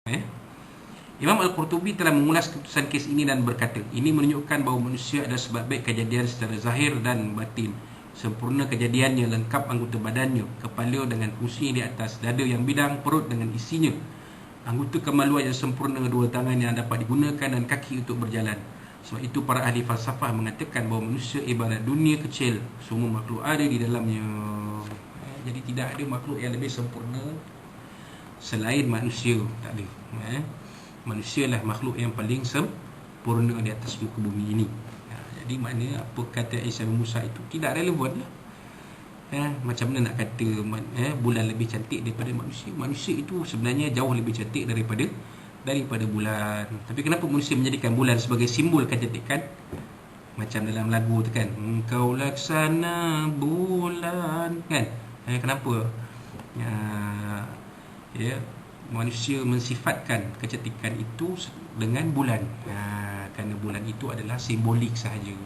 eh? Imam Al-Qurtubi telah mengulas keputusan kes ini dan berkata, ini menunjukkan bahawa manusia adalah sebab baik kejadian secara zahir dan batin. Sempurna kejadiannya, lengkap anggota badannya, kepala dengan fungsi di atas, dada yang bidang, perut dengan isinya, anggota kemaluan yang sempurna, dua tangan yang dapat digunakan dan kaki untuk berjalan. Sebab itu para ahli falsafah mengatakan bahawa manusia ibarat dunia kecil, semua makhluk ada di dalamnya. Jadi tidak ada makhluk yang lebih sempurna selain manusia, tak ada. Manusia lah makhluk yang paling sempurna di atas muka bumi ini. Jadi maknanya apa kata Isa bin Musa itu tidak relevan lah. Macam mana nak kata bulan lebih cantik daripada manusia? Manusia itu sebenarnya jauh lebih cantik daripada bulan. Tapi kenapa manusia menjadikan bulan sebagai simbol kecantikan? Macam dalam lagu tu kan, engkau laksana bulan, kan? Kenapa? Manusia mensifatkan kecantikan itu dengan bulan. Kerana bulan itu adalah simbolik sahaja,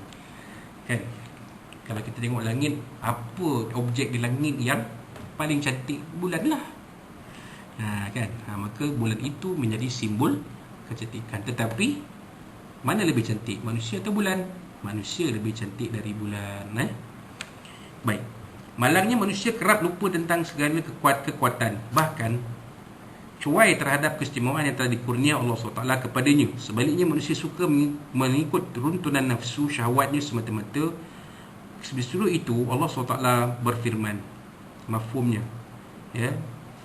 kan? Kalau kita tengok langit, apa objek di langit yang paling cantik? Bulan lah, kan? Maka bulan itu menjadi simbol kecantikan. Tetapi mana lebih cantik, manusia atau bulan? Manusia lebih cantik dari bulan. Baik. Malangnya manusia kerap lupa tentang segala kekuatan, bahkan cuai terhadap keistimewaan yang telah dikurnia Allah SWT kepadanya. Sebaliknya manusia suka mengikut runtunan nafsu syahwatnya semata-mata. Sebab itu Allah SWT berfirman, mafhumnya,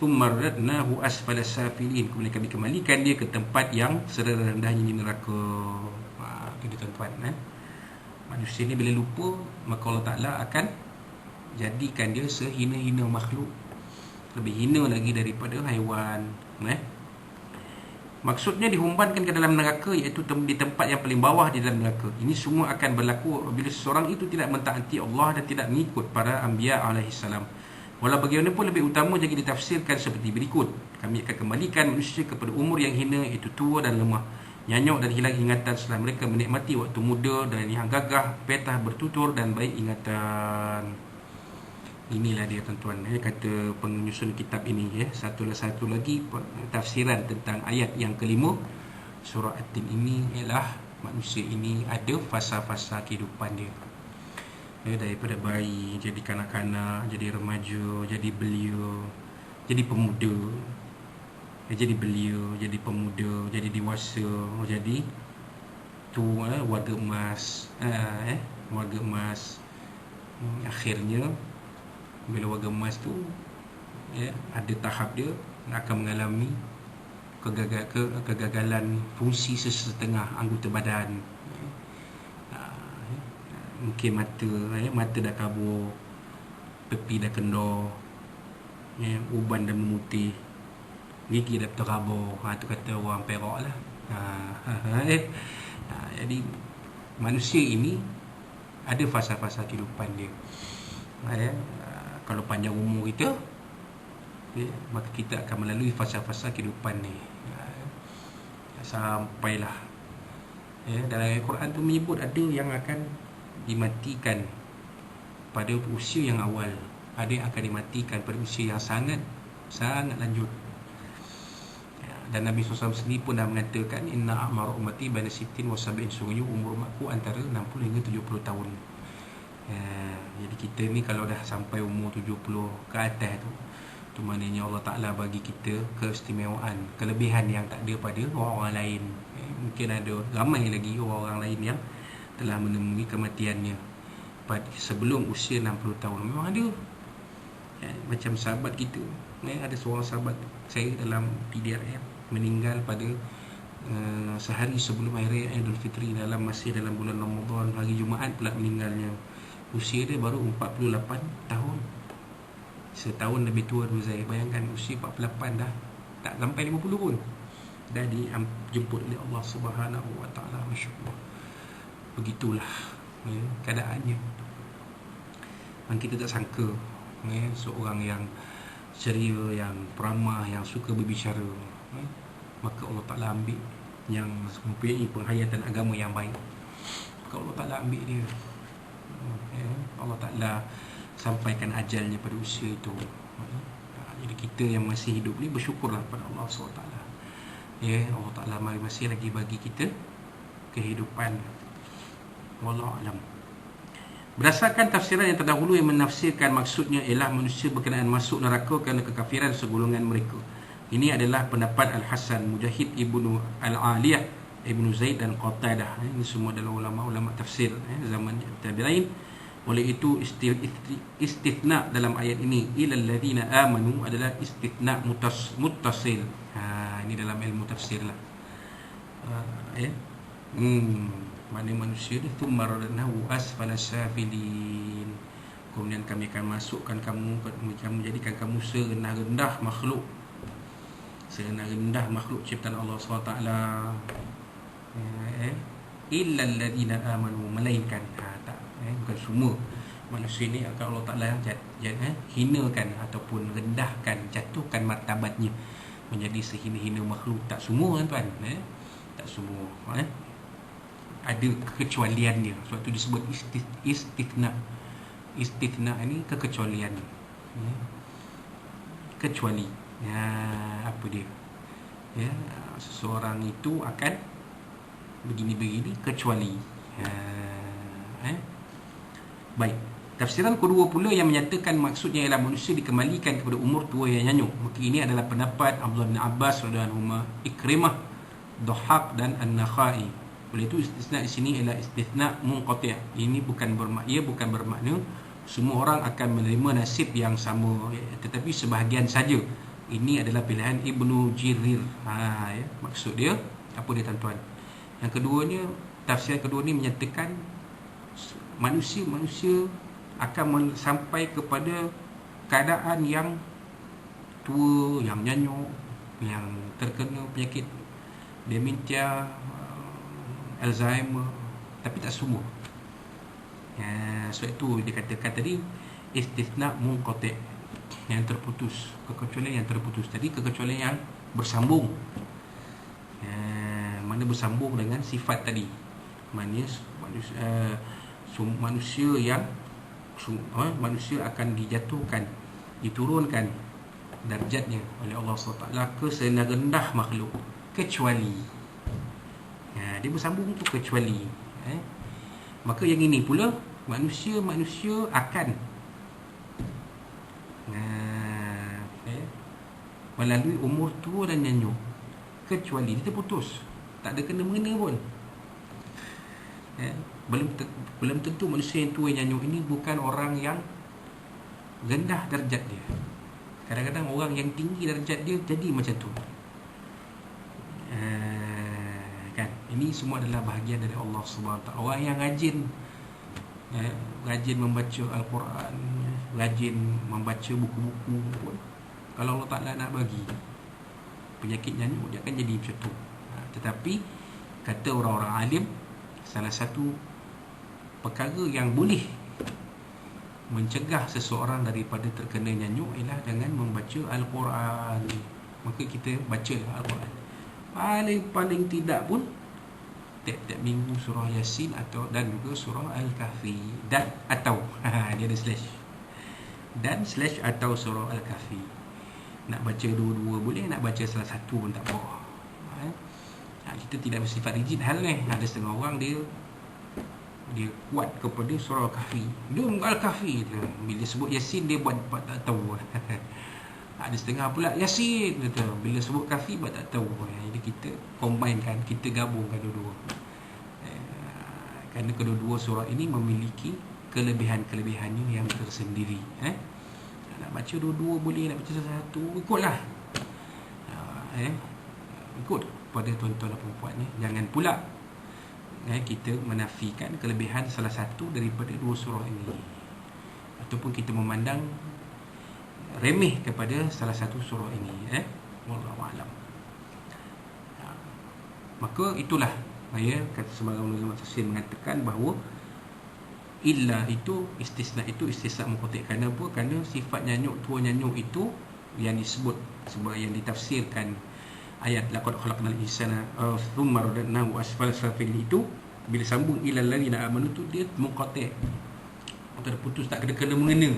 thumma radnahu asfala safilin, kemudian kami kembalikan dia ke tempat yang serendah-rendahnya di neraka. Itu tuan-tuan, manusia ni bila lupa, maka Allah Ta'ala akan jadikan dia sehina-hina makhluk, lebih hina lagi daripada haiwan. Maksudnya dihumbankan ke dalam neraka, iaitu di tempat yang paling bawah di dalam neraka. Ini semua akan berlaku apabila seseorang itu tidak mentaati Allah dan tidak mengikut para anbiya alaihissalam. Walau bagaimanapun lebih utama jika ditafsirkan seperti berikut. Kami akan kembalikan manusia kepada umur yang hina, iaitu tua dan lemah, nyanyuk dan hilang ingatan setelah mereka menikmati waktu muda, dan yang gagah, petah, bertutur dan baik ingatan. Inilah dia tuan-tuan, kata penyusun kitab ini. Satu lagi tafsiran tentang ayat yang kelima surah At-Tin ini ialah manusia ini ada fasa-fasa kehidupan dia, daripada bayi, jadi kanak-kanak, jadi remaja, jadi belia, jadi pemuda, jadi belia, jadi pemuda, jadi dewasa, jadi tua, warga emas, warga emas. Akhirnya bila warga emas tu ada tahap dia akan mengalami kegagalan fungsi sesetengah anggota badan. Mungkin mata dah kabur, tepi dah kendor, uban dah memutih, gigi dah terabur. Tu kata orang Perak lah. Jadi manusia ini ada fasa-fasa kehidupan dia. Kalau panjang umur kita, maka kita akan melalui fasa-fasa kehidupan ni, sampailah dalam Al-Quran tu menyebut ada yang akan dimatikan pada usia yang awal, ada yang akan dimatikan pada usia yang sangat lanjut. Dan Nabi SAW sendiri pun dah mengatakan, inna a'mar ummati baina sittin wa sab'in, sungguhnya umur umatku antara 60 hingga 70 tahun. Jadi kita ni kalau dah sampai umur 70 ke atas tu maknanya Allah Ta'ala bagi kita keistimewaan, kelebihan yang tak ada pada orang-orang lain. Mungkin ada ramai lagi orang-orang lain yang telah menemui kematiannya sebelum usia 60 tahun. Memang ada, macam sahabat kita, ada seorang sahabat saya dalam PDRM meninggal pada sehari sebelum hari raya Idul Fitri, masih dalam bulan Ramadan, hari Jumaat pula meninggalnya. Usia dia baru 48 tahun. Setahun lebih tua daripada saya. Bayangkan usia 48 dah, tak sampai 50 pun dah dijemput oleh Allah Subhanahu Wa Taala. Masya-Allah. Begitulah keadaannya. Dan kita tak sangka seorang yang ceria, yang peramah, yang suka berbicara, maka Allah Ta'ala ambil, yang mempunyai penghayatan agama yang baik, maka Allah Ta'ala ambil dia. Allah Ta'ala sampaikan ajalnya pada usia itu. Jadi kita yang masih hidup ni bersyukurlah pada Allah SWT. Ya, Allah Ta'ala masih lagi bagi kita kehidupan. Wallahu alam. Berdasarkan tafsiran yang terdahulu yang menafsirkan maksudnya ialah manusia berkenaan masuk neraka kerana kekafiran segolongan mereka. Ini adalah pendapat Al-Hasan, Mujahid Ibnu Al-Aliyah, Ibnu Zaid dan Qatadah. Ini semua adalah ulama-ulama tafsir zaman tabi'in. Oleh itu istithna dalam ayat ini ilal ladzina amanu adalah istithna muttasil. Ini dalam ilmu tafsir lah. Ya. Mana manusia ni thumma radadnahu asfala safilin. Kemudian kami akan masukkan kamu jadikan kamu serendah-rendah makhluk. Serendah-rendah makhluk ciptaan Allah SWT. Illa alladhina amanu, melainkan bukan semua manusia ni akan Allah Ta'ala hinakan ataupun rendahkan, jatuhkan martabatnya menjadi sehina-hina makhluk. Tak semua tuan, tak semua. Ada kekecualiannya. Sebab tu disebut istithna. Istithna ini kekecualian. Kecuali. Apa dia? Seseorang itu akan begini-begini kecuali. Baik. Tafsiran kedua pula yang menyatakan maksudnya ialah manusia dikembalikan kepada umur tua yang nyanyuk. Maka ini adalah pendapat Abdullah bin Abbas radhiyallahu anhu, Ikrimah, Dhahhak dan An-Nakhai. Oleh itu istisna di sini ialah istithna munqati'. Ini bukan bermakna semua orang akan menerima nasib yang sama, tetapi sebahagian saja. Ini adalah pilihan Ibnu Jirir. Maksud dia apa dia tuan-tuan? Yang keduanya, tafsir kedua ni menyatakan manusia akan sampai kepada keadaan yang tua, yang nyanyuk, yang terkena penyakit dementia, Alzheimer, tapi tak semua. Sebab itu dikatakan tadi istithna munqati', yang terputus, kekecualian yang terputus. Tadi kekecualian yang bersambung. Mana bersambung dengan sifat tadi. Manusia akan dijatuhkan, diturunkan darjatnya oleh Allah SWT ke serendah makhluk, kecuali dia bersambung tu kecuali. Maka yang ini pula manusia akan melalui umur tua dan nyanyuk, kecuali dia terputus, tak ada kena-mengena pun. Belum tentu manusia yang tua yang nyanyuk ini bukan orang yang rendah darjat dia. Kadang-kadang orang yang tinggi darjat dia jadi macam tu. Kan? Ini semua adalah bahagian dari Allah SWT. Orang yang rajin membaca Al-Quran, rajin membaca buku-buku pun, kalau Allah Ta'ala nak bagi penyakit nyanyuk, dia akan jadi macam tu. Tetapi kata orang-orang alim, salah satu perkara yang boleh mencegah seseorang daripada terkena nyanyuk ialah dengan membaca Al-Quran. Maka kita bacalah Al-Quran, paling tidak pun tiap-tiap minggu surah Yasin dan juga surah Al-Kahfi atau dia ada slash atau surah Al-Kahfi. Nak baca dua-dua boleh, nak baca salah satu pun tak apa. Kita tidak bersifat rigid hal ni. Ada setengah orang dia kuat kepada surah Al-Kahfi, dia Al-Kahfi tu. Bila sebut Yasin dia buat tak tahu. Ada setengah pula Yasin tu, bila sebut Kahfi buat tak tahu. Jadi kita combinekan, kita gabungkan dua-dua. Kerana kedua-dua surah ini memiliki kelebihan-kelebihannya yang tersendiri. Nak baca dua-dua boleh, nak baca satu ikutlah. Ikut pada tuan-tuan dan puan-puan ni. Jangan pula kita menafikan kelebihan salah satu daripada dua surah ini, ataupun kita memandang remeh kepada salah satu surah ini. Wallahu a'lam. Maka itulah kata sebahagian ulama tafsir mengatakan bahawa illa itu istisna munqati'. Kerana apa? Kerana sifat nyanyuk, tua nyanyuk itu yang disebut sebagai yang ditafsirkan ayat laqad khalaqnal insana thumma radadnahu asfala safilin itu, bila sambung ilal ladzina amanu tu dia munqati', terputus, tak kena mengena.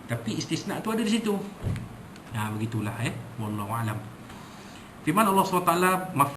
Tapi istisna tu ada di situ. Begitulah wallahu alam. Firman Allah SWT